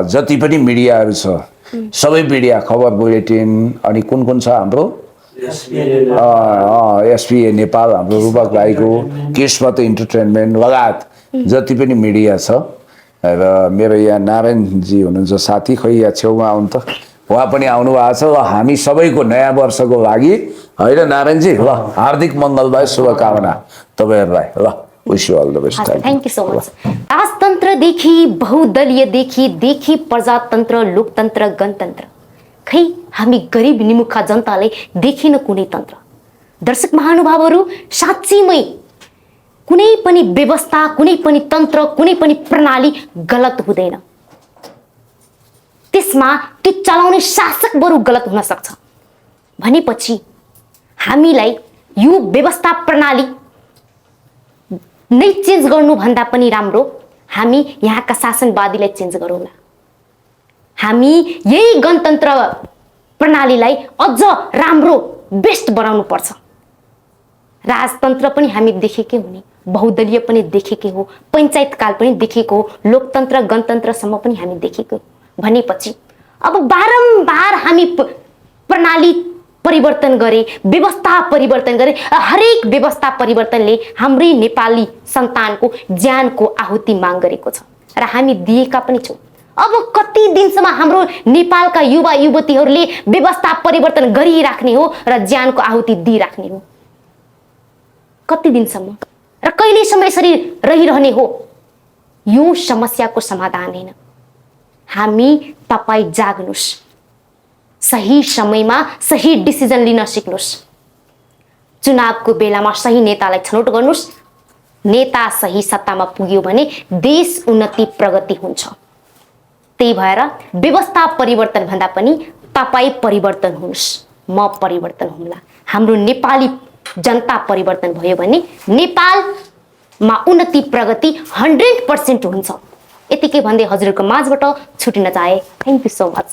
जति पनि मिडियाहरू छ सबै मिडिया, खबर बुलेटिन, अनि कुन कुन छ हाम्रो एसपिए नेपाल, हाम्रो रूपक भाइको, किस्मत इन्टरटेनमेन्ट लगायत जति पनि मिडिया छ। र मेरो यहाँ नारायणजी हुनुहुन्छ साथी, खै यहाँ छेउमा आउनु त, उहाँ पनि आउनु भएको छ। ल हामी सबैको नयाँ वर्षको लागि होइन नारायणजी, ल हार्दिक मङ्गलमय शुभकामना तपाईँहरूलाई। ल wish you all the best. Thank you so much. राजतन्त्रदेखि बहुदलीयदेखि प्रजातन्त्र, लोकतन्त्र, गणतन्त्र, खै हामी गरिब निमुखा जनताले देखिन कुनै तन्त्र। दर्शक महानुभावहरू, साँच्चीमै कुनै पनि व्यवस्था, कुनै पनि तन्त्र, कुनै पनि प्रणाली गलत हुँदैन। त्यसमा त्यो चलाउने शासक बरु गलत हुन सक्छ। भनेपछि हामीलाई यो व्यवस्था प्रणाली नै चेन्ज गर्नुभन्दा पनि राम्रो हामी यहाँका शासनवादीलाई चेन्ज गरौँला। हामी यही गणतन्त्र प्रणालीलाई अझ राम्रो, बेस्ट बनाउनु पर्छ। राजतन्त्र पनि हामी देखेकै हो नि, बहुदलीय पनि देखेकै हो, पञ्चायतकाल पनि देखेको हो, लोकतन्त्र गणतन्त्रसम्म पनि हामी देखेको हो। भनेपछि अब बारम्बार हामी प्रणाली परिवर्तन गरे, व्यवस्था परिवर्तन गरे, हरेक व्यवस्था परिवर्तनले हाम्रै नेपाली सन्तानको ज्यानको आहुति माग गरेको छ र हामी दिएका पनि छौँ। अब कति दिनसम्म हाम्रो नेपालका युवा युवतीहरूले व्यवस्था परिवर्तन गरिराख्ने हो र ज्यानको आहुति दिइराख्ने हो? कति दिनसम्म र कहिलेसम्म यसरी रहिरहने हो? यो समस्याको समाधान होइन। हामी तपाईँ जाग्नुहोस्, सही समयमा सही डिसिजन लिन सिक्नुहोस्। चुनावको बेलामा सही नेतालाई छनौट गर्नुहोस्। नेता सही सत्तामा पुग्यो भने देश उन्नति प्रगति हुन्छ। त्यही भएर व्यवस्था परिवर्तन भन्दा पनि तपाईँ परिवर्तन हुनुहोस्, म परिवर्तन हुँला। हाम्रो नेपाली जनता परिवर्तन भयो भने नेपालमा उन्नति प्रगति 100% हुन्छ। यतिकै भन्दै हजुरको माझबाट छुटिन चाहे। Thank you so much.